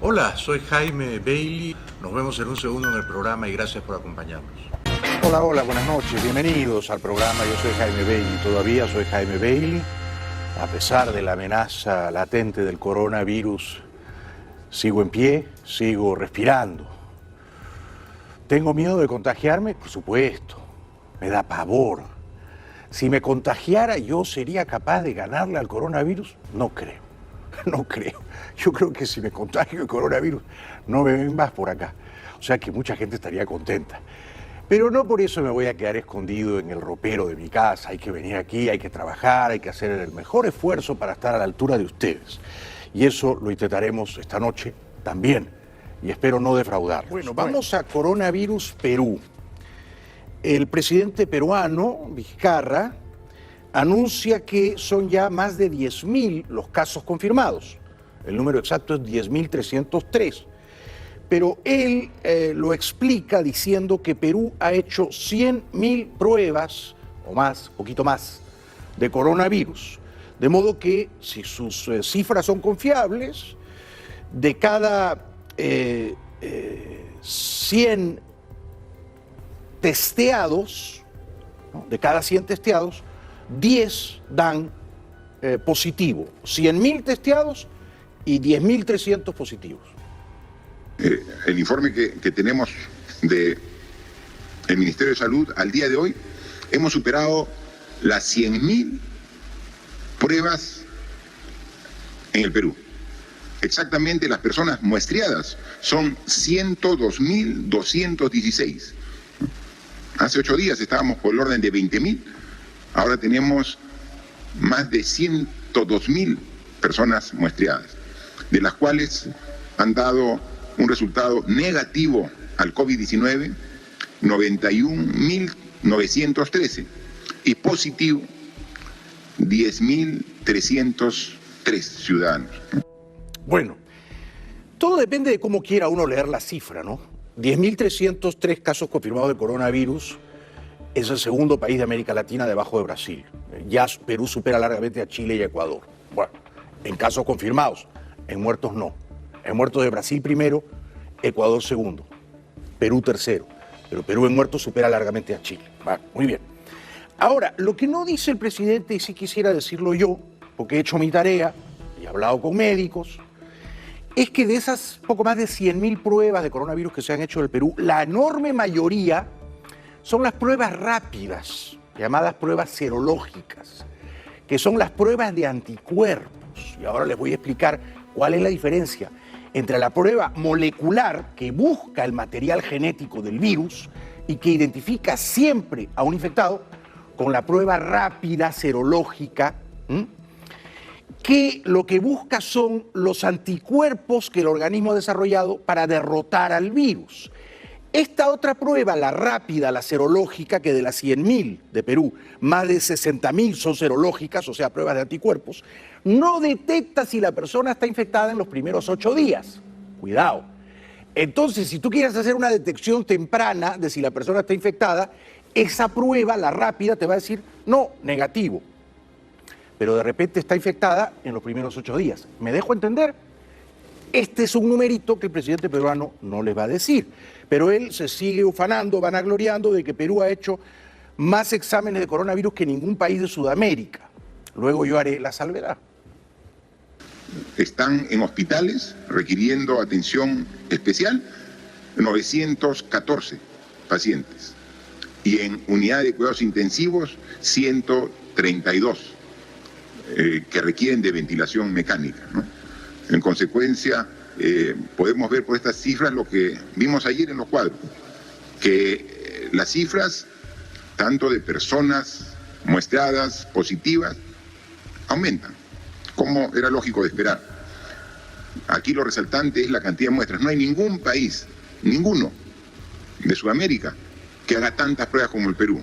Hola, soy Jaime Bailey. Nos vemos en un segundo en el programa y gracias por acompañarnos. Hola, buenas noches. Bienvenidos al programa. Yo soy Jaime Bailey. Todavía soy Jaime Bailey. A pesar de la amenaza latente del coronavirus, sigo en pie, sigo respirando. ¿Tengo miedo de contagiarme? Por supuesto. Me da pavor. Si me contagiara, ¿yo sería capaz de ganarle al coronavirus? No creo. No creo. Yo creo que si me contagio el coronavirus, no me ven más por acá. O sea que mucha gente estaría contenta. Pero no por eso me voy a quedar escondido en el ropero de mi casa. Hay que venir aquí, hay que trabajar, hay que hacer el mejor esfuerzo para estar a la altura de ustedes. Y eso lo intentaremos esta noche también. Y espero no defraudarlos. Bueno, vamos a Coronavirus Perú. El presidente peruano, Vizcarra, anuncia que son ya más de 10.000 los casos confirmados. El número exacto es 10.303. Pero él lo explica diciendo que Perú ha hecho 100.000 pruebas, o más, poquito más, de coronavirus. De modo que, si sus cifras son confiables, de cada 100 testeados, ¿no? De cada 100 testeados, 10 dan positivo. 100.000 testeados y 10.300 positivos. El informe que tenemos del Ministerio de Salud al día de hoy, hemos superado las 100.000 pruebas en el Perú. Exactamente, las personas muestreadas son 102.216. Hace 8 días estábamos por el orden de 20.000, ahora tenemos más de 102.000 personas muestreadas, de las cuales han dado un resultado negativo al COVID-19, 91.913, y positivo, 10.303 ciudadanos. Bueno, todo depende de cómo quiera uno leer la cifra, ¿no? 10.303 casos confirmados de coronavirus es el segundo país de América Latina debajo de Brasil. Ya Perú supera largamente a Chile y a Ecuador. Bueno, en casos confirmados, en muertos no. En muertos de Brasil primero, Ecuador segundo, Perú tercero, pero Perú en muertos supera largamente a Chile. Bueno, muy bien. Ahora, lo que no dice el presidente, y sí quisiera decirlo yo, porque he hecho mi tarea y he hablado con médicos, es que de esas poco más de 100.000 pruebas de coronavirus que se han hecho en el Perú, la enorme mayoría son las pruebas rápidas, llamadas pruebas serológicas, que son las pruebas de anticuerpos. Y ahora les voy a explicar cuál es la diferencia entre la prueba molecular, que busca el material genético del virus y que identifica siempre a un infectado, con la prueba rápida serológica, que lo que busca son los anticuerpos que el organismo ha desarrollado para derrotar al virus. Esta otra prueba, la rápida, la serológica, que de las 100.000 de Perú, más de 60.000 son serológicas, o sea, pruebas de anticuerpos, no detecta si la persona está infectada en los primeros 8 días. Cuidado. Entonces, si tú quieres hacer una detección temprana de si la persona está infectada, esa prueba, la rápida, te va a decir, no, negativo. Pero de repente está infectada en los primeros 8 días. ¿Me dejo entender? Este es un numerito que el presidente peruano no les va a decir. Pero él se sigue ufanando, vanagloriando de que Perú ha hecho más exámenes de coronavirus que ningún país de Sudamérica. Luego yo haré la salvedad. Están en hospitales requiriendo atención especial 914 pacientes. Y en unidad de cuidados intensivos 132 que requieren de ventilación mecánica, ¿no? En consecuencia, podemos ver por estas cifras lo que vimos ayer en los cuadros, que las cifras, tanto de personas muestreadas, positivas, aumentan, como era lógico de esperar. Aquí lo resaltante es la cantidad de muestras. No hay ningún país, ninguno de Sudamérica, que haga tantas pruebas como el Perú.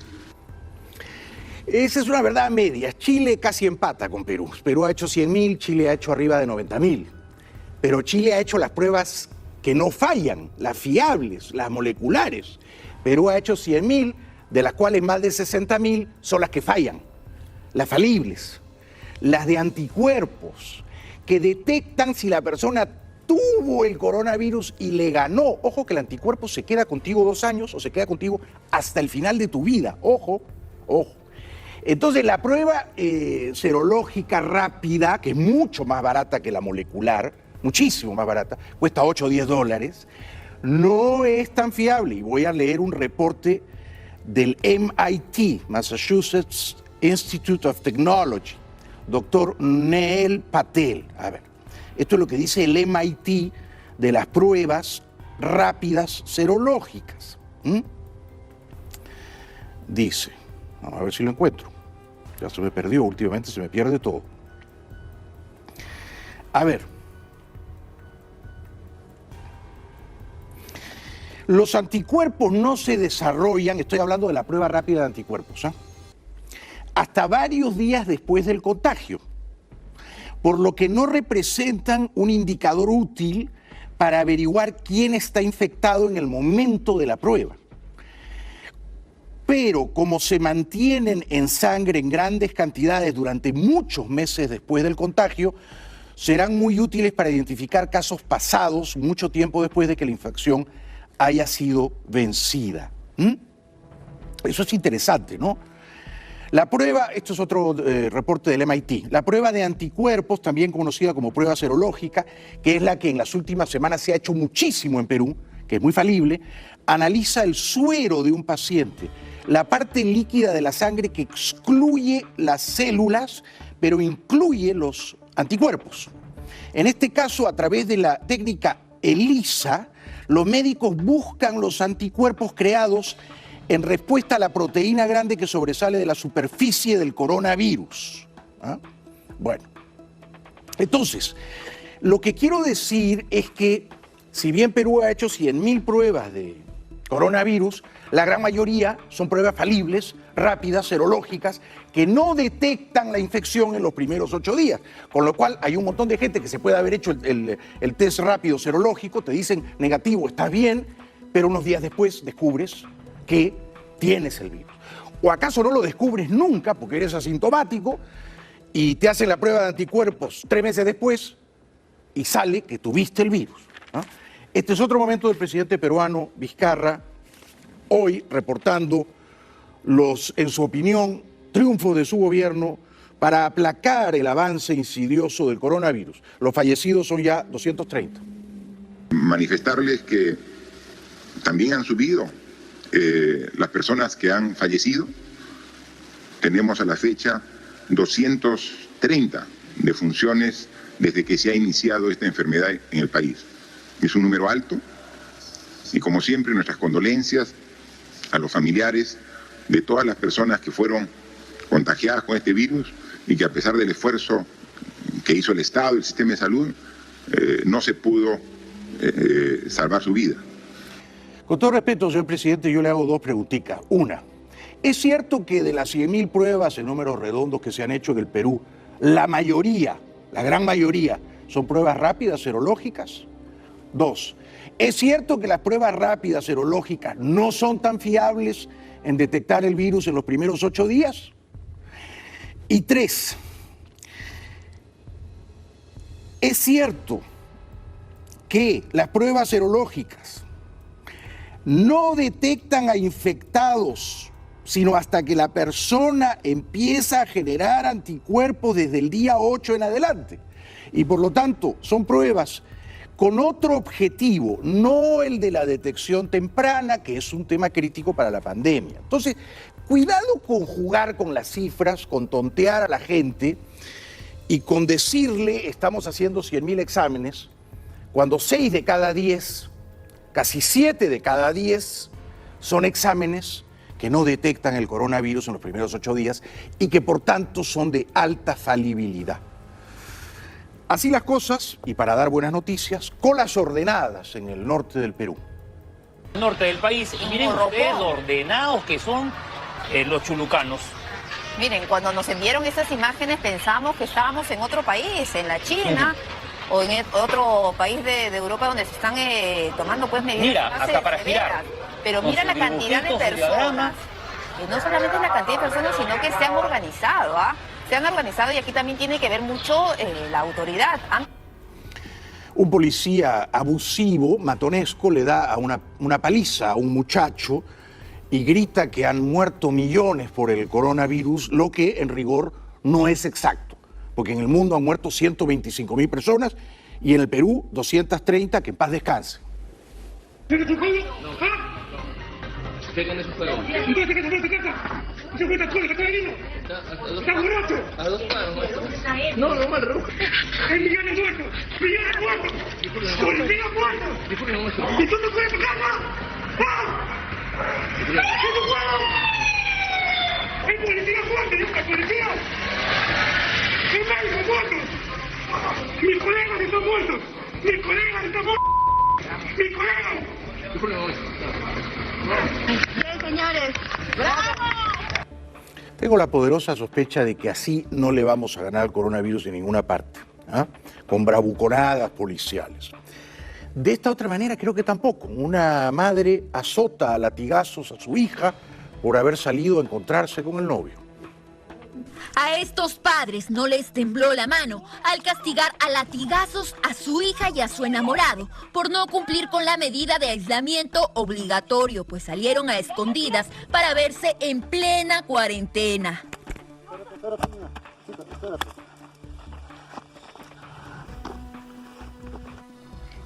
Esa es una verdad media. Chile casi empata con Perú. Perú ha hecho 100.000, Chile ha hecho arriba de 90.000. Pero Chile ha hecho las pruebas que no fallan, las fiables, las moleculares. Perú ha hecho 100.000, de las cuales más de 60.000 son las que fallan, las falibles, las de anticuerpos, que detectan si la persona tuvo el coronavirus y le ganó. Ojo que el anticuerpo se queda contigo 2 años o se queda contigo hasta el final de tu vida. Ojo, ojo. Entonces la prueba serológica rápida, que es mucho más barata que la molecular, muchísimo más barata, cuesta 8 o 10 dólares, no es tan fiable. Y voy a leer un reporte del MIT, Massachusetts Institute of Technology, doctor Neil Patel. A ver, esto es lo que dice el MIT de las pruebas rápidas serológicas. Dice, vamos a ver si lo encuentro. Ya se me perdió, últimamente se me pierde todo. A ver. Los anticuerpos no se desarrollan, estoy hablando de la prueba rápida de anticuerpos, hasta varios días después del contagio, por lo que no representan un indicador útil para averiguar quién está infectado en el momento de la prueba. Pero como se mantienen en sangre en grandes cantidades durante muchos meses después del contagio, serán muy útiles para identificar casos pasados mucho tiempo después de que la infección haya sido vencida. Eso es interesante, ¿no? La prueba, esto es otro reporte del MIT, la prueba de anticuerpos, también conocida como prueba serológica, que es la que en las últimas semanas se ha hecho muchísimo en Perú, que es muy falible, analiza el suero de un paciente, la parte líquida de la sangre que excluye las células, pero incluye los anticuerpos. En este caso, a través de la técnica ELISA, los médicos buscan los anticuerpos creados en respuesta a la proteína grande que sobresale de la superficie del coronavirus. Bueno, entonces, lo que quiero decir es que, si bien Perú ha hecho 100.000 pruebas de coronavirus, la gran mayoría son pruebas falibles, rápidas, serológicas, que no detectan la infección en los primeros 8 días. Con lo cual hay un montón de gente que se puede haber hecho el test rápido serológico, te dicen negativo, estás bien, pero unos días después descubres que tienes el virus. ¿O acaso no lo descubres nunca porque eres asintomático y te hacen la prueba de anticuerpos 3 meses después y sale que tuviste el virus? Este es otro momento del presidente peruano Vizcarra, hoy reportando en su opinión, triunfos de su gobierno para aplacar el avance insidioso del coronavirus. Los fallecidos son ya 230. Manifestarles que también han subido las personas que han fallecido. Tenemos a la fecha 230 defunciones desde que se ha iniciado esta enfermedad en el país. Es un número alto y, como siempre, nuestras condolencias a los familiares de todas las personas que fueron contagiadas con este virus y que, a pesar del esfuerzo que hizo el Estado y el sistema de salud, no se pudo salvar su vida. Con todo respeto, señor presidente, yo le hago 2 preguntitas. Una, ¿es cierto que de las 100.000 pruebas en números redondos que se han hecho en el Perú, la mayoría, la gran mayoría, son pruebas rápidas, serológicas? 2, ¿es cierto que las pruebas rápidas serológicas no son tan fiables en detectar el virus en los primeros 8 días? Y 3, ¿es cierto que las pruebas serológicas no detectan a infectados, sino hasta que la persona empieza a generar anticuerpos desde el día 8 en adelante? Y por lo tanto, son pruebas con otro objetivo, no el de la detección temprana, que es un tema crítico para la pandemia. Entonces, cuidado con jugar con las cifras, con tontear a la gente y con decirle estamos haciendo 100.000 exámenes, cuando 6 de cada 10, casi 7 de cada 10 son exámenes que no detectan el coronavirus en los primeros 8 días y que por tanto son de alta falibilidad. Así las cosas, y para dar buenas noticias, colas ordenadas en el norte del Perú. El norte del país, y miren ustedes lo ordenados que son los chulucanos. Miren, cuando nos enviaron esas imágenes pensamos que estábamos en otro país, en la China, o en otro país de Europa donde se están tomando pues medidas. Mira, hasta para girar. Pero mira la cantidad de personas. Y no solamente la cantidad de personas, sino que se han organizado, Se han organizado, y aquí también tiene que ver mucho la autoridad. Un policía abusivo, matonesco, le da a una paliza a un muchacho y grita que han muerto millones por el coronavirus, lo que en rigor no es exacto, porque en el mundo han muerto 125.000 personas y en el Perú 230, que en paz descanse. ¿Qué con eso fueron? ¿Estás borracho? ¿A dos paros? No, mal rojo. Hay millones muertos. ¡Policía muertos! ¿Y tú no puedes tocar más? ¿Qué no puedo? ¡Hay policía muertos! ¡Hay policía! ¡Hay médicos muertos! ¡Mis colegas están muertos! ¡Mis colegas están muertos! ¡Mis colegas! Bien, señores. ¡Bravo! Tengo la poderosa sospecha de que así no le vamos a ganar al coronavirus en ninguna parte, con bravuconadas policiales. De esta otra manera creo que tampoco. Una madre azota a latigazos a su hija por haber salido a encontrarse con el novio. A estos padres no les tembló la mano al castigar a latigazos a su hija y a su enamorado por no cumplir con la medida de aislamiento obligatorio, pues salieron a escondidas para verse en plena cuarentena.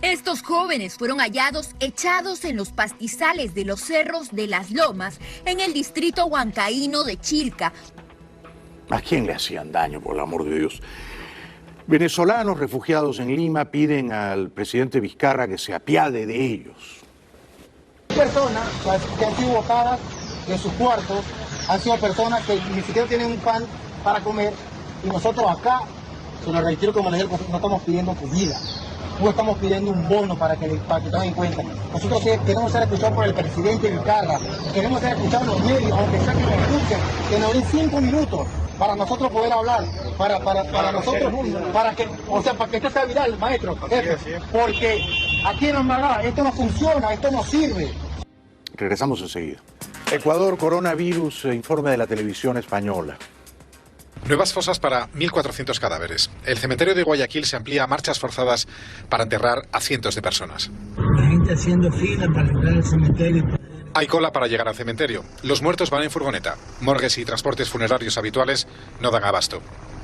Estos jóvenes fueron hallados echados en los pastizales de los cerros de Las Lomas, en el distrito huancaíno de Chilca. ¿A quién le hacían daño, por el amor de Dios? Venezolanos refugiados en Lima piden al presidente Vizcarra que se apiade de ellos. Personas que han sido botadas de sus cuartos, han sido personas que ni siquiera tienen un pan para comer, y nosotros acá, se lo reitero como les dije, no estamos pidiendo comida, no estamos pidiendo un bono para que tengan en cuenta. Nosotros queremos ser escuchados por el presidente Vizcarra, queremos ser escuchados en los medios, aunque sea que nos escuchen, que nos den 5 minutos para nosotros poder hablar, para nosotros, para que esto sea viral, maestro, porque aquí en Málaga esto no funciona, esto no sirve. Regresamos enseguida. Ecuador, coronavirus, informe de la televisión española. Nuevas fosas para 1.400 cadáveres. El cementerio de Guayaquil se amplía a marchas forzadas para enterrar a cientos de personas. La gente haciendo fila para entrar al cementerio. Hay cola para llegar al cementerio. Los muertos van en furgoneta. Morgues y transportes funerarios habituales no dan abasto.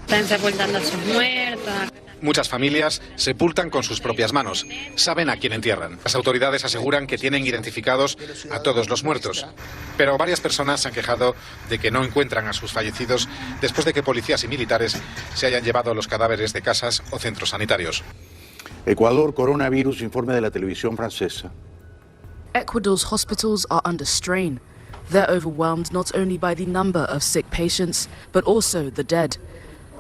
Están sepultando a sus muertos. Muchas familias sepultan con sus propias manos. Saben a quién entierran. Las autoridades aseguran que tienen identificados a todos los muertos. Pero varias personas se han quejado de que no encuentran a sus fallecidos después de que policías y militares se hayan llevado los cadáveres de casas o centros sanitarios. Ecuador, coronavirus, informe de la televisión francesa. Ecuador's hospitals are under strain. They're overwhelmed not only by the number of sick patients, but also the dead.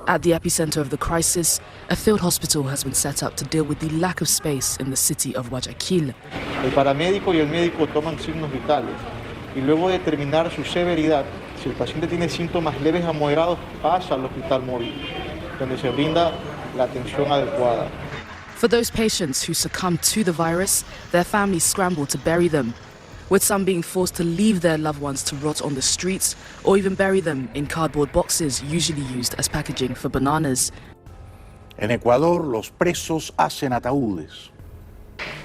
At the epicenter of the crisis, a field hospital has been set up to deal with the lack of space in the city of Guayaquil. El paramédico y el médico toman signos vitales y luego de determinar su severidad, si el paciente tiene síntomas leves a moderados, pasa al hospital móvil, donde se brinda la atención adecuada. For those patients who succumb to the virus, their families scramble to bury them, with some being forced to leave their loved ones to rot on the streets or even bury them in cardboard boxes usually used as packaging for bananas. En Ecuador, los presos hacen ataúdes.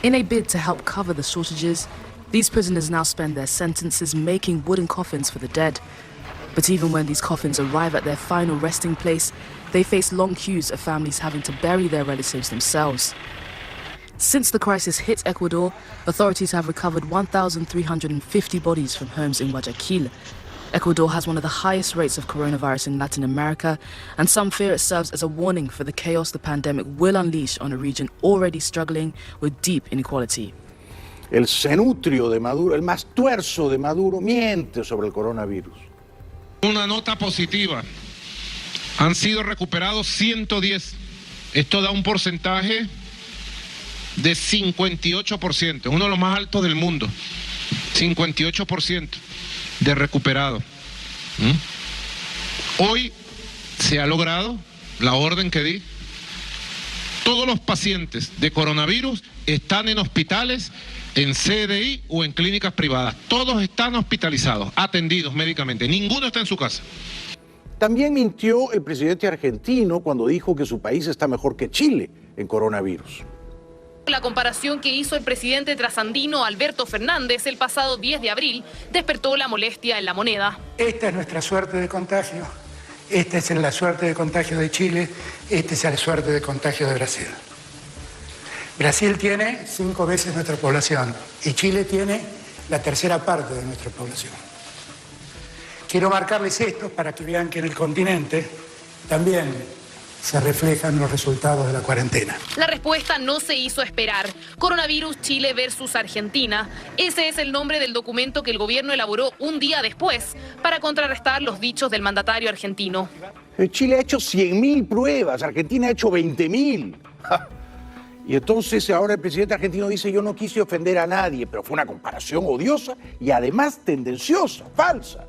In a bid to help cover the shortages, these prisoners now spend their sentences making wooden coffins for the dead. But even when these coffins arrive at their final resting place, they face long queues of families having to bury their relatives themselves. Since the crisis hit Ecuador, authorities have recovered 1,350 bodies from homes in Guayaquil. Ecuador has one of the highest rates of coronavirus in Latin America, and some fear it serves as a warning for the chaos the pandemic will unleash on a region already struggling with deep inequality. El cenutrio de Maduro, el más tuerzo de Maduro, miente sobre el coronavirus. Una nota positiva. Han sido recuperados 110. Esto da un porcentaje de 58%, uno de los más altos del mundo. 58% de recuperados. Hoy se ha logrado la orden que di. Todos los pacientes de coronavirus están en hospitales, en CDI o en clínicas privadas. Todos están hospitalizados, atendidos médicamente. Ninguno está en su casa. También mintió el presidente argentino cuando dijo que su país está mejor que Chile en coronavirus. La comparación que hizo el presidente trasandino Alberto Fernández el pasado 10 de abril despertó la molestia en la moneda. Esta es nuestra suerte de contagio, esta es la suerte de contagio de Chile, esta es la suerte de contagio de Brasil. Brasil tiene 5 veces nuestra población y Chile tiene la tercera parte de nuestra población. Quiero marcarles esto para que vean que en el continente también se reflejan los resultados de la cuarentena. La respuesta no se hizo esperar. Coronavirus Chile versus Argentina. Ese es el nombre del documento que el gobierno elaboró un día después para contrarrestar los dichos del mandatario argentino. Chile ha hecho 100.000 pruebas, Argentina ha hecho 20.000. Y entonces ahora el presidente argentino dice: yo no quise ofender a nadie, pero fue una comparación odiosa y además tendenciosa, falsa.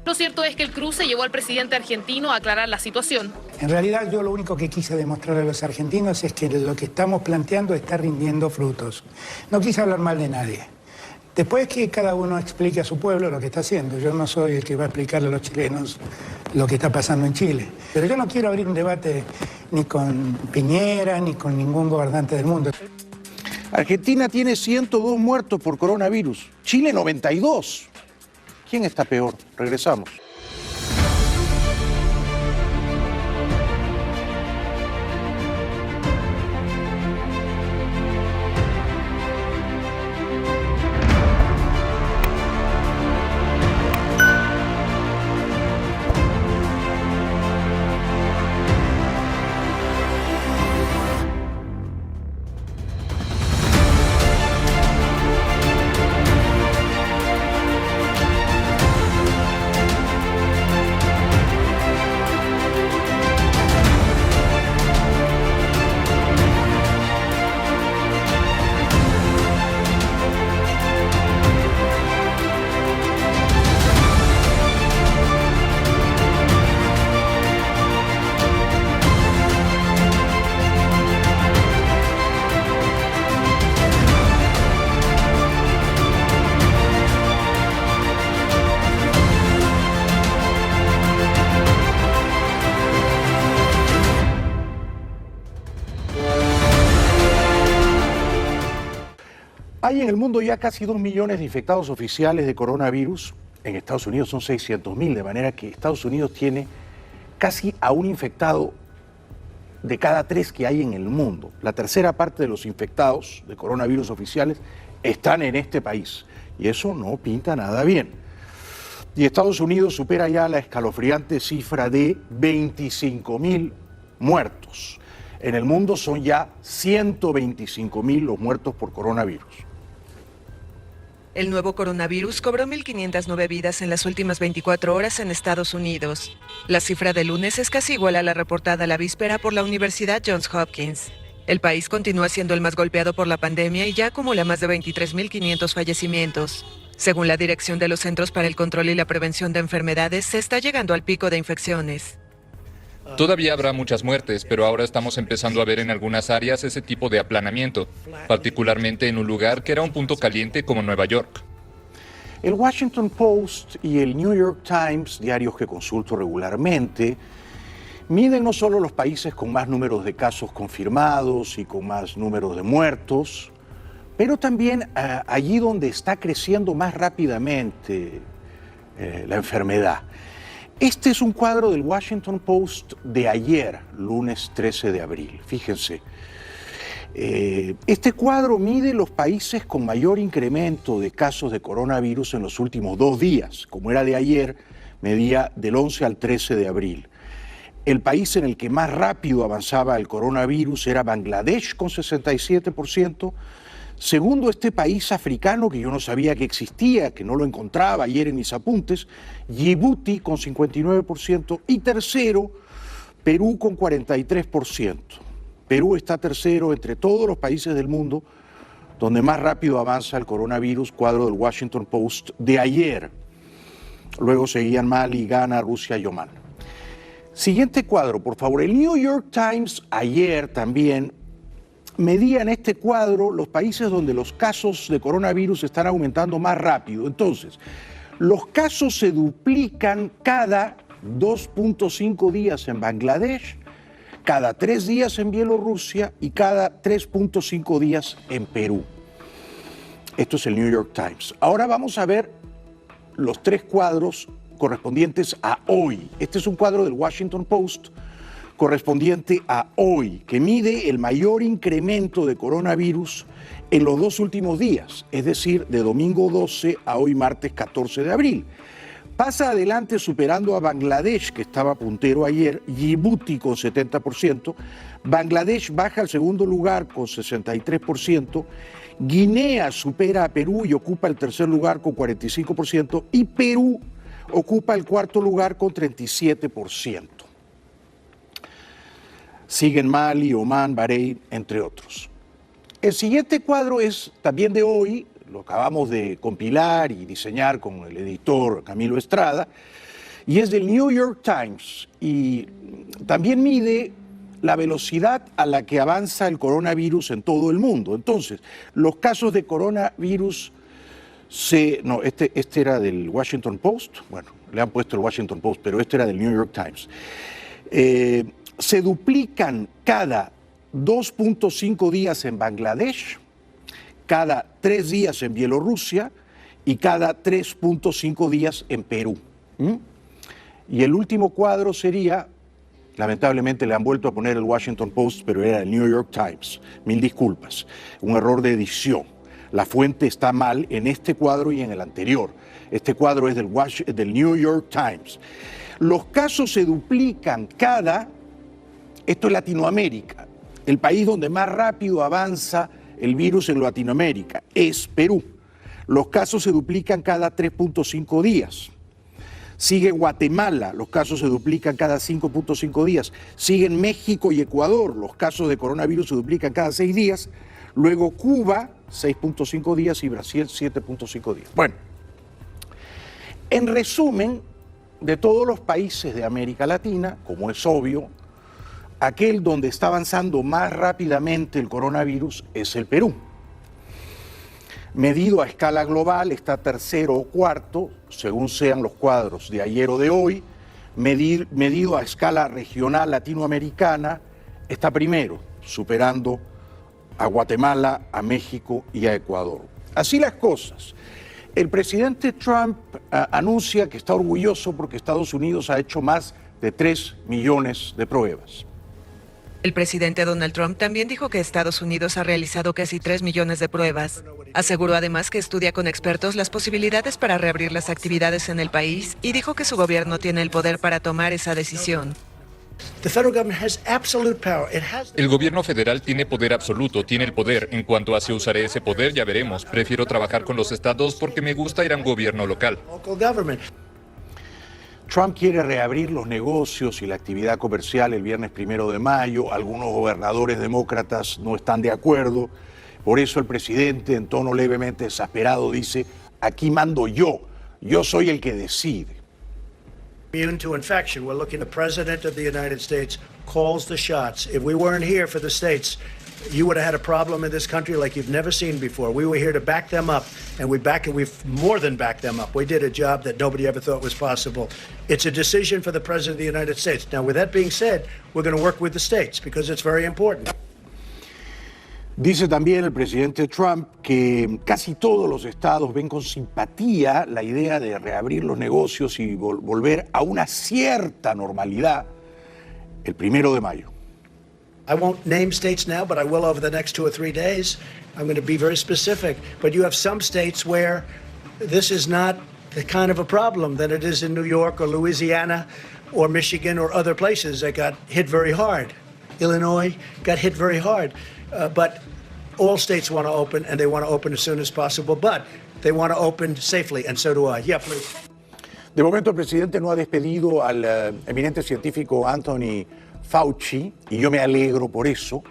Lo cierto es que el cruce llevó al presidente argentino a aclarar la situación. En realidad yo lo único que quise demostrar a los argentinos es que lo que estamos planteando está rindiendo frutos. No quise hablar mal de nadie. Después que cada uno explique a su pueblo lo que está haciendo. Yo no soy el que va a explicarle a los chilenos lo que está pasando en Chile. Pero yo no quiero abrir un debate ni con Piñera ni con ningún gobernante del mundo. Argentina tiene 102 muertos por coronavirus, Chile 92. ¿Quién está peor? Regresamos. Hay en el mundo ya casi 2 millones de infectados oficiales de coronavirus. En Estados Unidos son 600.000, de manera que Estados Unidos tiene casi a un infectado de cada 3 que hay en el mundo. La tercera parte de los infectados de coronavirus oficiales están en este país. Y eso no pinta nada bien. Y Estados Unidos supera ya la escalofriante cifra de 25.000 muertos. En el mundo son ya 125.000 los muertos por coronavirus. El nuevo coronavirus cobró 1.509 vidas en las últimas 24 horas en Estados Unidos. La cifra de lunes es casi igual a la reportada la víspera por la Universidad Johns Hopkins. El país continúa siendo el más golpeado por la pandemia y ya acumula más de 23.500 fallecimientos. Según la Dirección de los Centros para el Control y la Prevención de Enfermedades, se está llegando al pico de infecciones. Todavía habrá muchas muertes, pero ahora estamos empezando a ver en algunas áreas ese tipo de aplanamiento, particularmente en un lugar que era un punto caliente como Nueva York. El Washington Post y el New York Times, diarios que consulto regularmente, miden no solo los países con más números de casos confirmados y con más números de muertos, pero también allí donde está creciendo más rápidamente la enfermedad. Este es un cuadro del Washington Post de ayer, lunes 13 de abril. Fíjense, este cuadro mide los países con mayor incremento de casos de coronavirus en los últimos 2 días. Como era de ayer, medía del 11 al 13 de abril. El país en el que más rápido avanzaba el coronavirus era Bangladesh, con 67%. Segundo, este país africano que yo no sabía que existía, que no lo encontraba ayer en mis apuntes, Djibouti con 59%, y tercero, Perú con 43%. Perú está tercero entre todos los países del mundo donde más rápido avanza el coronavirus, cuadro del Washington Post de ayer. Luego seguían Mali, Ghana, Rusia y Omán. Siguiente cuadro, por favor. El New York Times ayer también medía en este cuadro los países donde los casos de coronavirus están aumentando más rápido. Entonces, los casos se duplican cada 2.5 días en Bangladesh, cada 3 días en Bielorrusia y cada 3.5 días en Perú. Esto es el New York Times. Ahora vamos a ver los 3 cuadros correspondientes a hoy. Este es un cuadro del Washington Post correspondiente a hoy, que mide el mayor incremento de coronavirus en los 2 últimos días, es decir, de domingo 12 a hoy martes 14 de abril. Pasa adelante superando a Bangladesh, que estaba puntero ayer, Djibouti con 70%, Bangladesh baja al segundo lugar con 63%, Guinea supera a Perú y ocupa el tercer lugar con 45%, y Perú ocupa el cuarto lugar con 37%. Siguen Mali, Omán, Bahrein, entre otros. El siguiente cuadro es también de hoy, lo acabamos de compilar y diseñar con el editor Camilo Estrada, y es del New York Times, y también mide la velocidad a la que avanza el coronavirus en todo el mundo. Entonces, los casos de coronavirus este era del Washington Post, bueno, le han puesto el Washington Post, pero este era del New York Times. Se duplican cada 2.5 días en Bangladesh, cada 3 días en Bielorrusia y cada 3.5 días en Perú. Y el último cuadro sería, lamentablemente le han vuelto a poner el Washington Post, pero era el New York Times. Mil disculpas, un error de edición. La fuente está mal en este cuadro y en el anterior. Este cuadro es del New York Times. Los casos se duplican esto es Latinoamérica, el país donde más rápido avanza el virus en Latinoamérica es Perú. Los casos se duplican cada 3.5 días. Sigue Guatemala, los casos se duplican cada 5.5 días. Siguen México y Ecuador, los casos de coronavirus se duplican cada 6 días. Luego Cuba, 6.5 días y Brasil, 7.5 días. Bueno, en resumen, de todos los países de América Latina, como es obvio, aquel donde está avanzando más rápidamente el coronavirus es el Perú. Medido a escala global está tercero o cuarto, según sean los cuadros de ayer o de hoy. Medido a escala regional latinoamericana está primero, superando a Guatemala, a México y a Ecuador. Así las cosas. El presidente Trump anuncia que está orgulloso porque Estados Unidos ha hecho más de 3 millones de pruebas. El presidente Donald Trump también dijo que Estados Unidos ha realizado casi 3 millones de pruebas. Aseguró además que estudia con expertos las posibilidades para reabrir las actividades en el país y dijo que su gobierno tiene el poder para tomar esa decisión. El gobierno federal tiene poder absoluto, tiene el poder. En cuanto a si usaré ese poder, ya veremos. Prefiero trabajar con los estados porque me gusta ir a un gobierno local. Trump quiere reabrir los negocios y la actividad comercial el viernes 1 de mayo. Algunos gobernadores demócratas no están de acuerdo. Por eso el presidente, en tono levemente exasperado, dice: aquí mando yo soy el que decide. Immune to infection. We're looking at the President of the United States calls the shots. If we weren't here for the states, you would have had a problem in this country like you've never seen before. We were here to back them up, and we've more than backed them up. We did a job that nobody ever thought was possible. It's a decision for the President of the United States. Now, with that being said, we're going to work with the states because it's very important. Dice también el presidente Trump que casi todos los estados ven con simpatía la idea de reabrir los negocios y volver a una cierta normalidad el 1 de mayo. I won't name states now, but I will over the next 2 or 3 days. I'm going to be very specific. But you have some states where this is not the kind of a problem that it is in New York or Louisiana or Michigan or other places that got hit very hard. Illinois got hit very hard. But all states want to open, and they want to open as soon as possible, but they want to open safely, and so do I. Yeah, please. De momento el presidente no ha despedido al eminente científico Anthony Fauci, y yo me alegro por eso.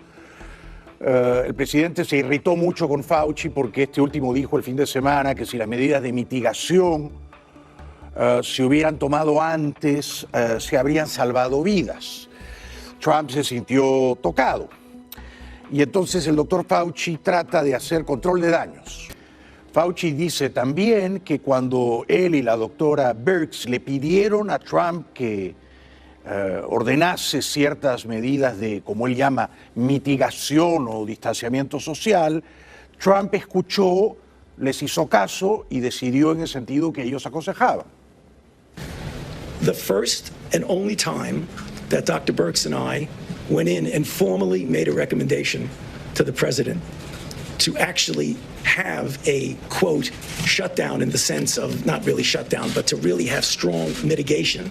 El presidente se irritó mucho con Fauci porque este último dijo el fin de semana que si las medidas de mitigación se hubieran tomado antes, se habrían salvado vidas. Trump se sintió tocado. Y entonces el doctor Fauci trata de hacer control de daños. Fauci dice también que cuando él y la doctora Birx le pidieron a Trump que ordenase ciertas medidas de, como él llama, mitigación o distanciamiento social, Trump escuchó, les hizo caso y decidió en el sentido que ellos aconsejaban. The first and only time that Dr. Birx and I went in and formally made a recommendation to the president to actually have a, quote, shutdown in the sense of not really shutdown, but to really have strong mitigation.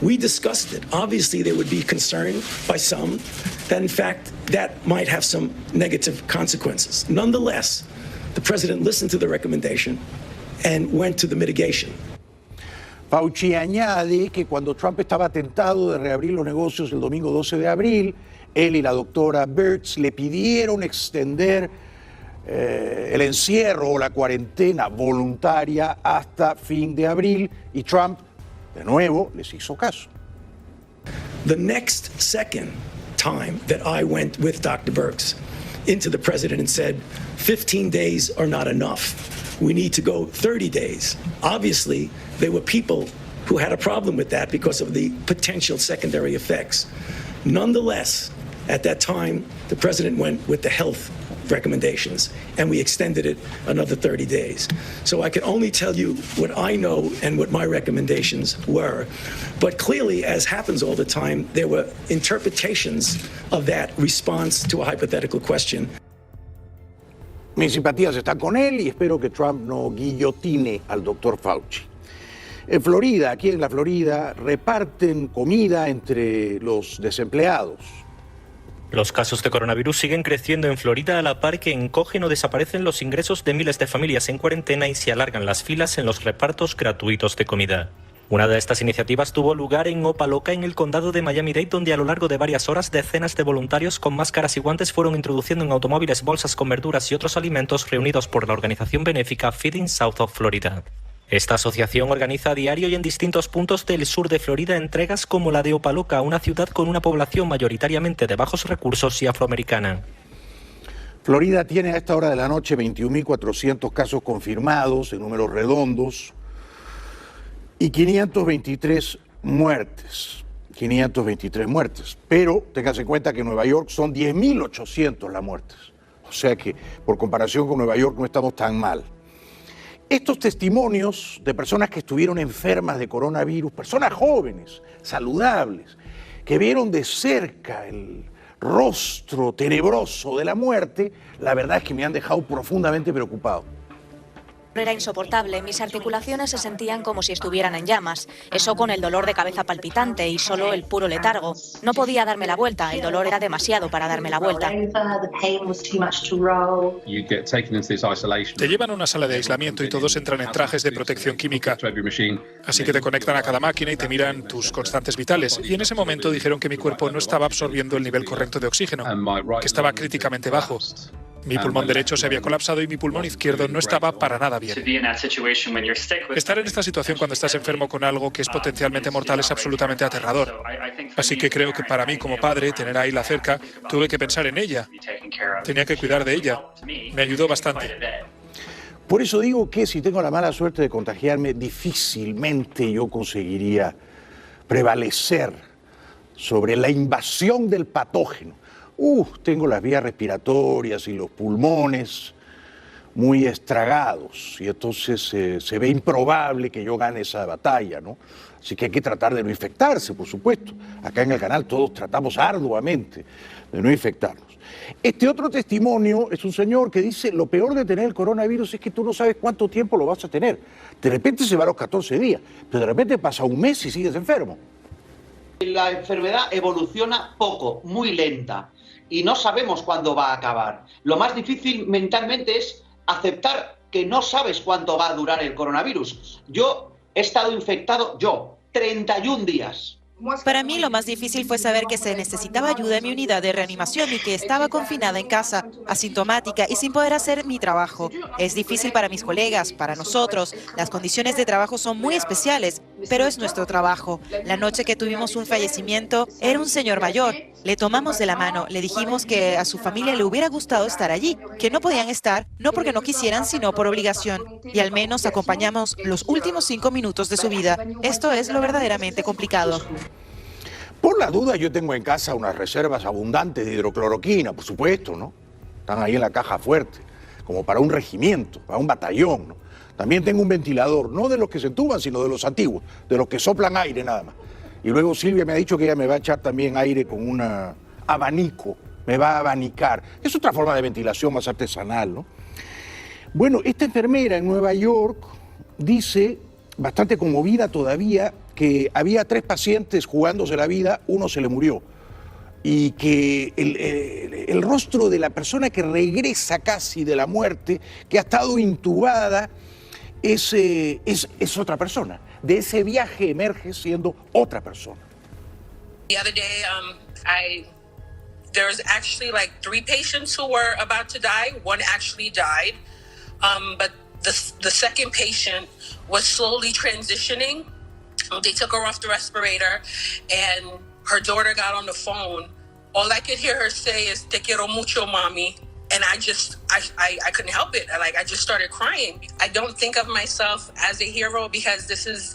We discussed it. Obviously, there would be concern by some that, in fact, that might have some negative consequences. Nonetheless, the president listened to the recommendation and went to the mitigation. Fauci añade que cuando Trump estaba tentado de reabrir los negocios el domingo 12 de abril, él y la doctora Birx le pidieron extender el encierro o la cuarentena voluntaria hasta fin de abril y Trump, de nuevo, les hizo caso. The next second time that I went with Dr. Birx into the president and said, 15 days are not enough. We need to go 30 days. Obviously, there were people who had a problem with that because of the potential secondary effects. Nonetheless, at that time, the president went with the health recommendations, and we extended it another 30 days. So I can only tell you what I know and what my recommendations were. But clearly, as happens all the time, there were interpretations of that response to a hypothetical question. Mis simpatías están con él y espero que Trump no guillotine al doctor Fauci. En Florida, aquí en la Florida, reparten comida entre los desempleados. Los casos de coronavirus siguen creciendo en Florida a la par que encogen o desaparecen los ingresos de miles de familias en cuarentena y se alargan las filas en los repartos gratuitos de comida. Una de estas iniciativas tuvo lugar en Opa-locka, en el condado de Miami-Dade, donde a lo largo de varias horas decenas de voluntarios con máscaras y guantes fueron introduciendo en automóviles bolsas con verduras y otros alimentos reunidos por la organización benéfica Feeding South of Florida. Esta asociación organiza a diario y en distintos puntos del sur de Florida entregas como la de Opa-locka, una ciudad con una población mayoritariamente de bajos recursos y afroamericana. Florida tiene a esta hora de la noche 21.400 casos confirmados en números redondos y 523 muertes. 523 muertes. Pero téngase en cuenta que en Nueva York son 10.800 las muertes. O sea que por comparación con Nueva York no estamos tan mal. Estos testimonios de personas que estuvieron enfermas de coronavirus, personas jóvenes, saludables, que vieron de cerca el rostro tenebroso de la muerte, la verdad es que me han dejado profundamente preocupado. Era insoportable, mis articulaciones se sentían como si estuvieran en llamas, eso con el dolor de cabeza palpitante y solo el puro letargo. No podía darme la vuelta, el dolor era demasiado para darme la vuelta. Te llevan a una sala de aislamiento y todos entran en trajes de protección química. Así que te conectan a cada máquina y te miran tus constantes vitales. Y en ese momento dijeron que mi cuerpo no estaba absorbiendo el nivel correcto de oxígeno, que estaba críticamente bajo. Mi pulmón derecho se había colapsado y mi pulmón izquierdo no estaba para nada bien. Estar en esta situación cuando estás enfermo con algo que es potencialmente mortal es absolutamente aterrador. Así que creo que para mí como padre, tener a Ayla cerca, tuve que pensar en ella. Tenía que cuidar de ella. Me ayudó bastante. Por eso digo que si tengo la mala suerte de contagiarme, difícilmente yo conseguiría prevalecer sobre la invasión del patógeno. Tengo las vías respiratorias y los pulmones muy estragados y entonces se ve improbable que yo gane esa batalla, ¿no? Así que hay que tratar de no infectarse, por supuesto. Acá en el canal todos tratamos arduamente de no infectarnos. Este otro testimonio es un señor que dice: lo peor de tener el coronavirus es que tú no sabes cuánto tiempo lo vas a tener. De repente se va a los 14 días, pero de repente pasa un mes y sigues enfermo. La enfermedad evoluciona poco, muy lenta, y no sabemos cuándo va a acabar. Lo más difícil mentalmente es aceptar que no sabes cuánto va a durar el coronavirus. Yo he estado infectado, 31 días. Para mí lo más difícil fue saber que se necesitaba ayuda en mi unidad de reanimación y que estaba confinada en casa, asintomática y sin poder hacer mi trabajo. Es difícil para mis colegas, para nosotros. Las condiciones de trabajo son muy especiales, pero es nuestro trabajo. La noche que tuvimos un fallecimiento, era un señor mayor. Le tomamos de la mano, le dijimos que a su familia le hubiera gustado estar allí, que no podían estar, no porque no quisieran, sino por obligación. Y al menos acompañamos los últimos 5 minutos de su vida. Esto es lo verdaderamente complicado. Por la duda, yo tengo en casa unas reservas abundantes de hidrocloroquina, por supuesto, ¿no? Están ahí en la caja fuerte, como para un regimiento, para un batallón, ¿no? También tengo un ventilador, no de los que se entuban, sino de los antiguos, de los que soplan aire nada más. Y luego Silvia me ha dicho que ella me va a echar también aire con un abanico, me va a abanicar. Es otra forma de ventilación más artesanal, ¿no? Bueno, esta enfermera en Nueva York dice, bastante conmovida todavía, que había 3 pacientes jugándose la vida, uno se le murió. Y que el rostro de la persona que regresa casi de la muerte, que ha estado intubada, es otra persona. De ese viaje emerge siendo otra persona. The other day, there was actually like 3 patients who were about to die. One actually died, but the second patient was slowly transitioning. They took her off the respirator, and her daughter got on the phone. All I could hear her say is "Te quiero mucho, mommy," and I couldn't help it. I just started crying. I don't think of myself as a hero because this is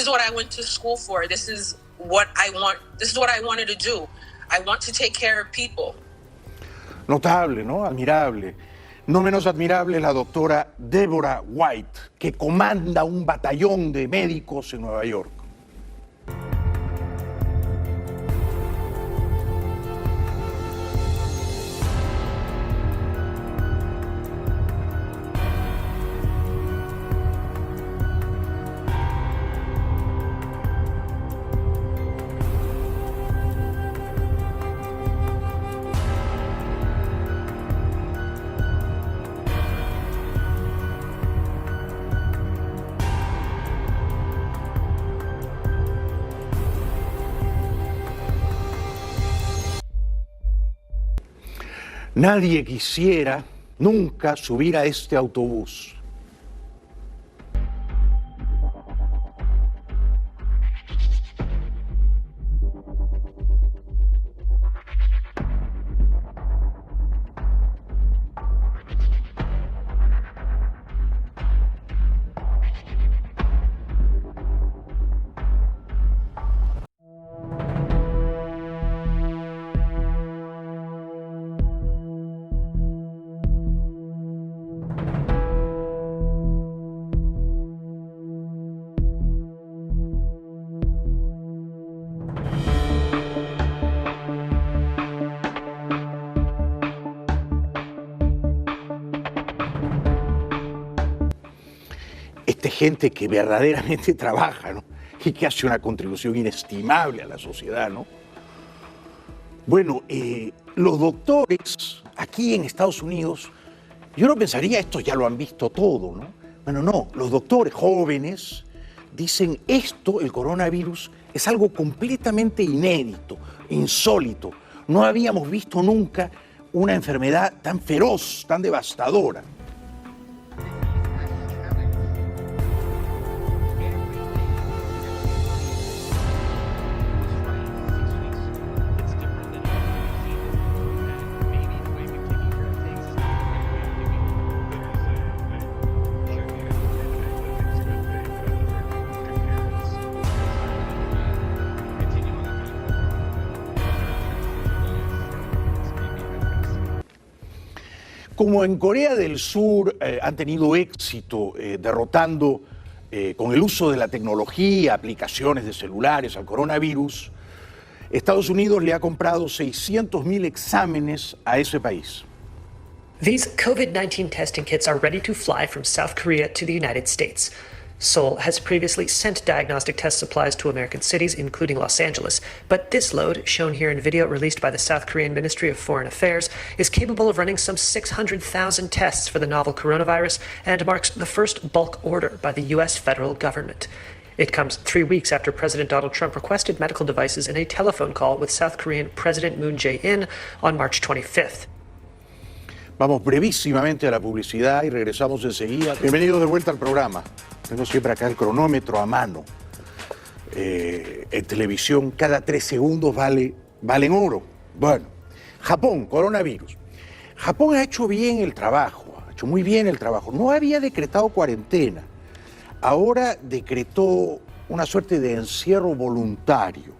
what I went to school for. This is what I want. This is what I wanted to do. I want to take care of people. Notable, ¿no? Admirable. No menos admirable es la doctora Deborah White, que comanda un batallón de médicos en Nueva York. Nadie quisiera nunca subir a este autobús. Gente que verdaderamente trabaja, ¿no? Y que hace una contribución inestimable a la sociedad, ¿no? Bueno, los doctores aquí en Estados Unidos, yo no pensaría, estos ya lo han visto todo, ¿no? Bueno, no, los doctores jóvenes dicen esto, el coronavirus, es algo completamente inédito, insólito. No habíamos visto nunca una enfermedad tan feroz, tan devastadora. Como en Corea del Sur han tenido éxito derrotando con el uso de la tecnología, aplicaciones de celulares al coronavirus, Estados Unidos le ha comprado 600,000 exámenes a ese país. These COVID-19 testing kits are ready to fly from South Korea to the United States. Seoul has previously sent diagnostic test supplies to American cities, including Los Angeles, but this load, shown here in video released by the South Korean Ministry of Foreign Affairs, is capable of running some 600,000 tests for the novel coronavirus and marks the first bulk order by the U.S. federal government. It comes 3 weeks after President Donald Trump requested medical devices in a telephone call with South Korean President Moon Jae-in on March 25th. Vamos brevísimamente a la publicidad y regresamos enseguida. Bienvenidos de vuelta al programa. Tengo siempre acá el cronómetro a mano. En televisión cada 3 segundos valen oro. Bueno, Japón, coronavirus. Japón ha hecho bien el trabajo, ha hecho muy bien el trabajo. No había decretado cuarentena. Ahora decretó una suerte de encierro voluntario.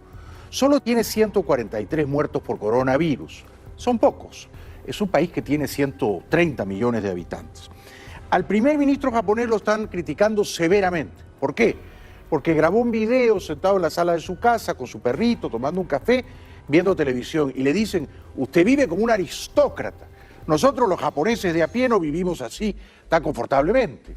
solo tiene 143 muertos por coronavirus. Son pocos. Es un país que tiene 130 millones de habitantes. Al primer ministro japonés lo están criticando severamente. ¿Por qué? Porque grabó un video sentado en la sala de su casa con su perrito, tomando un café, viendo televisión. Y le dicen, usted vive como un aristócrata. Nosotros los japoneses de a pie no vivimos así tan confortablemente.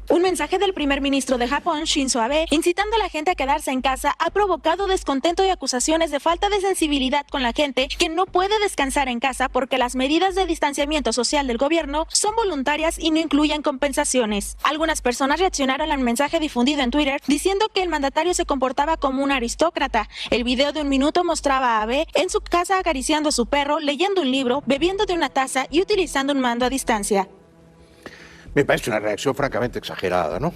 Un mensaje del primer ministro de Japón, Shinzo Abe, incitando a la gente a quedarse en casa, ha provocado descontento y acusaciones de falta de sensibilidad con la gente que no puede descansar en casa porque las medidas de distanciamiento social del gobierno son voluntarias y no incluyen compensaciones. Algunas personas reaccionaron al mensaje difundido en Twitter diciendo que el mandatario se comportaba como un aristócrata. El video de 1 minuto mostraba a Abe en su casa acariciando a su perro, leyendo un libro, bebiendo de una taza y utilizando un mando a distancia. Me parece una reacción francamente exagerada, ¿no?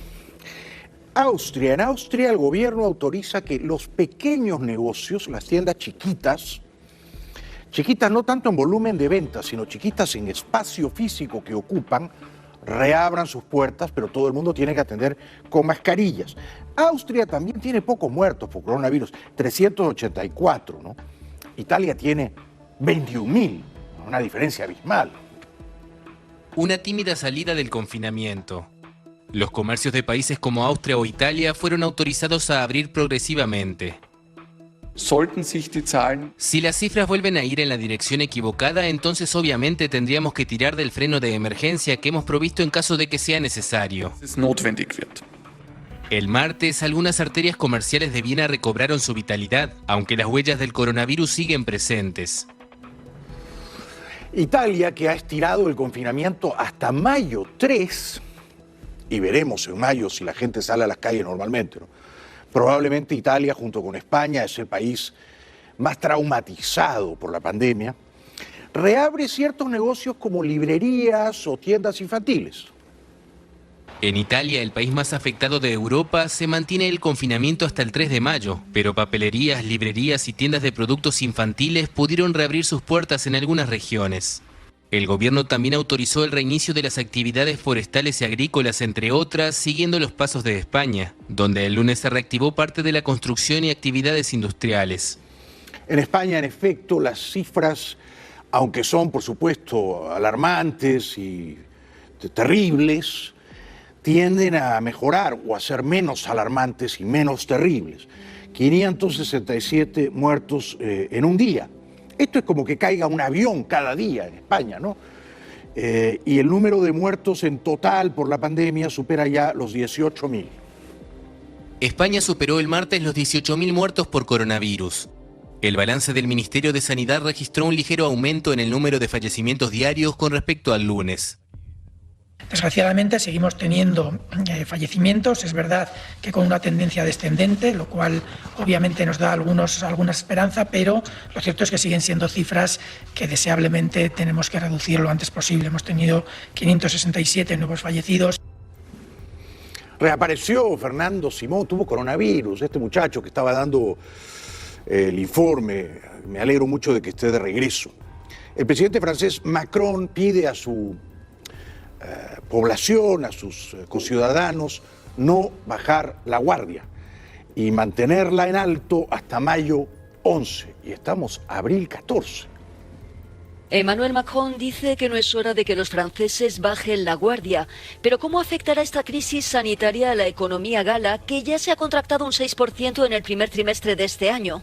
En Austria el gobierno autoriza que los pequeños negocios, las tiendas chiquitas no tanto en volumen de ventas, sino chiquitas en espacio físico que ocupan, reabran sus puertas, pero todo el mundo tiene que atender con mascarillas. Austria también tiene pocos muertos por coronavirus, 384, ¿no? Italia tiene 21.000, una diferencia abismal. Una tímida salida del confinamiento. Los comercios de países como Austria o Italia fueron autorizados a abrir progresivamente. Si las cifras vuelven a ir en la dirección equivocada, entonces obviamente tendríamos que tirar del freno de emergencia que hemos provisto en caso de que sea necesario. El martes, algunas arterias comerciales de Viena recobraron su vitalidad, aunque las huellas del coronavirus siguen presentes. Italia, que ha estirado el confinamiento hasta mayo 3, y veremos en mayo si la gente sale a las calles normalmente, ¿no? Probablemente Italia, junto con España, es el país más traumatizado por la pandemia, reabre ciertos negocios como librerías o tiendas infantiles. En Italia, el país más afectado de Europa, se mantiene el confinamiento hasta el 3 de mayo, pero papelerías, librerías y tiendas de productos infantiles pudieron reabrir sus puertas en algunas regiones. El gobierno también autorizó el reinicio de las actividades forestales y agrícolas, entre otras, siguiendo los pasos de España, donde el lunes se reactivó parte de la construcción y actividades industriales. En España, en efecto, las cifras, aunque son, por supuesto, alarmantes y terribles, tienden a mejorar o a ser menos alarmantes y menos terribles. 567 muertos en un día. Esto es como que caiga un avión cada día en España, ¿no? Y el número de muertos en total por la pandemia supera ya los 18.000. España superó el martes los 18.000 muertos por coronavirus. El balance del Ministerio de Sanidad registró un ligero aumento en el número de fallecimientos diarios con respecto al lunes. Desgraciadamente seguimos teniendo fallecimientos, es verdad que con una tendencia descendente, lo cual obviamente nos da alguna esperanza, pero lo cierto es que siguen siendo cifras que deseablemente tenemos que reducir lo antes posible. Hemos tenido 567 nuevos fallecidos. Reapareció Fernando Simón, tuvo coronavirus, este muchacho que estaba dando el informe. Me alegro mucho de que esté de regreso. El presidente francés Macron pide a su población, a sus conciudadanos, no bajar la guardia y mantenerla en alto hasta mayo 11, y estamos abril 14. Emmanuel Macron dice que no es hora de que los franceses bajen la guardia, pero ¿cómo afectará esta crisis sanitaria a la economía gala, que ya se ha contractado un 6% en el primer trimestre de este año?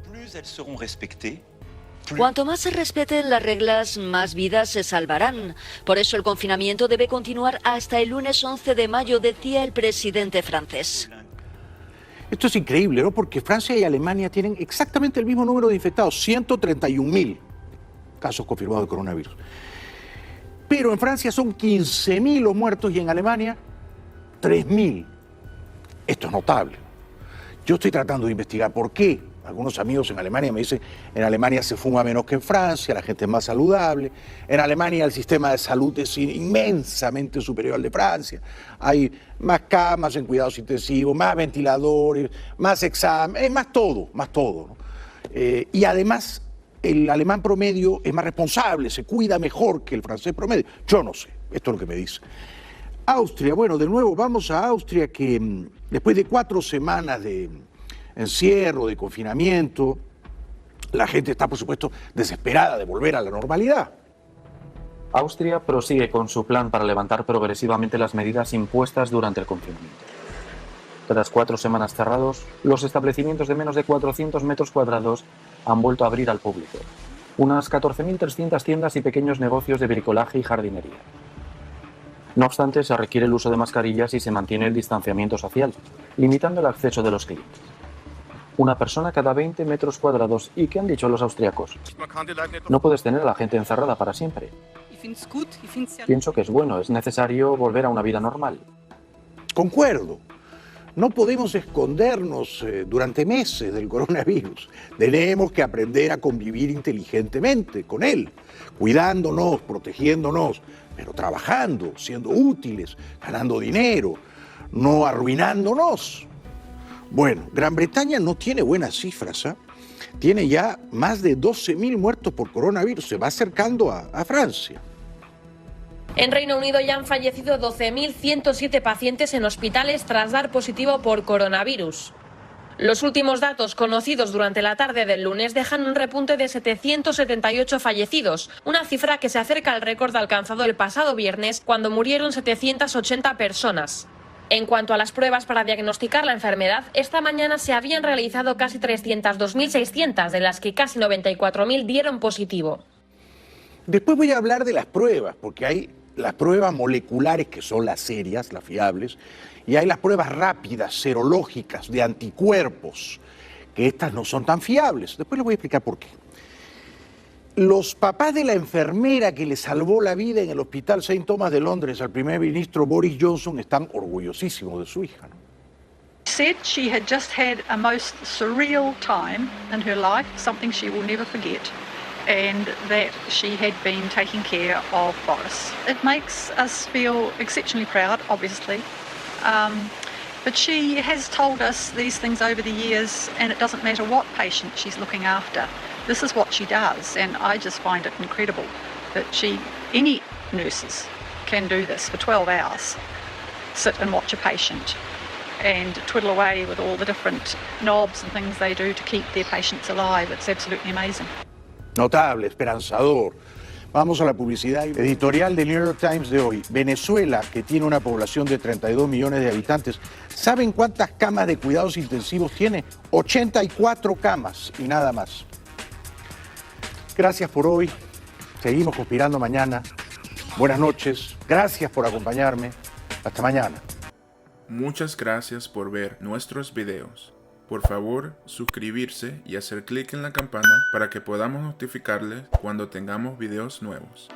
Cuanto más se respeten las reglas, más vidas se salvarán. Por eso el confinamiento debe continuar hasta el lunes 11 de mayo, decía el presidente francés. Esto es increíble, ¿no? Porque Francia y Alemania tienen exactamente el mismo número de infectados, 131.000 casos confirmados de coronavirus. Pero en Francia son 15.000 los muertos y en Alemania 3.000. Esto es notable. Yo estoy tratando de investigar por qué. Algunos amigos en Alemania me dicen, en Alemania se fuma menos que en Francia, la gente es más saludable. En Alemania el sistema de salud es inmensamente superior al de Francia. Hay más camas en cuidados intensivos, más ventiladores, más exámenes, más todo, ¿no? Y además el alemán promedio es más responsable, se cuida mejor que el francés promedio. Yo no sé, esto es lo que me dice. Austria, bueno, de nuevo vamos a Austria, que después de 4 semanas de encierro, de confinamiento. La gente está, por supuesto, desesperada de volver a la normalidad. Austria prosigue con su plan para levantar progresivamente las medidas impuestas durante el confinamiento. Tras 4 semanas cerrados, los establecimientos de menos de 400 metros cuadrados han vuelto a abrir al público. Unas 14.300 tiendas y pequeños negocios de bricolaje y jardinería. No obstante, se requiere el uso de mascarillas y se mantiene el distanciamiento social, limitando el acceso de los clientes. Una persona cada 20 metros cuadrados. ¿Y qué han dicho los austriacos? No puedes tener a la gente encerrada para siempre. Pienso que es bueno, es necesario volver a una vida normal. Concuerdo. No podemos escondernos durante meses del coronavirus. Tenemos que aprender a convivir inteligentemente con él, cuidándonos, protegiéndonos, pero trabajando, siendo útiles, ganando dinero, no arruinándonos. Bueno, Gran Bretaña no tiene buenas cifras, ¿eh? Tiene ya más de 12.000 muertos por coronavirus, se va acercando a Francia. En Reino Unido ya han fallecido 12.107 pacientes en hospitales tras dar positivo por coronavirus. Los últimos datos conocidos durante la tarde del lunes dejan un repunte de 778 fallecidos, una cifra que se acerca al récord alcanzado el pasado viernes, cuando murieron 780 personas. En cuanto a las pruebas para diagnosticar la enfermedad, esta mañana se habían realizado casi 302.600, de las que casi 94.000 dieron positivo. Después voy a hablar de las pruebas, porque hay las pruebas moleculares, que son las serias, las fiables, y hay las pruebas rápidas, serológicas, de anticuerpos, que estas no son tan fiables. Después les voy a explicar por qué. Los papás de la enfermera que le salvó la vida en el Hospital St. Thomas de Londres al primer ministro Boris Johnson están orgullosísimos de su hija, ¿no? Said she had just had a most surreal time in her life, something she will never forget, and that she had been taking care of Boris. It makes us feel exceptionally proud, obviously, but she has told us these things over the years, and it doesn't matter what patient she's looking after. This is what she does, and I just find it incredible that any nurses can do this for 12 hours, sit and watch a patient and twiddle away with all the different knobs and things they do to keep their patients alive. It's absolutely amazing. Notable, esperanzador. Vamos a la publicidad. Editorial del New York Times de hoy. Venezuela, que tiene una población de 32 millones de habitantes, ¿saben cuántas camas de cuidados intensivos tiene? 84 camas y nada más. Gracias por hoy. Seguimos conspirando mañana. Buenas noches. Gracias por acompañarme. Hasta mañana. Muchas gracias por ver nuestros videos. Por favor, suscribirse y hacer clic en la campana para que podamos notificarles cuando tengamos videos nuevos.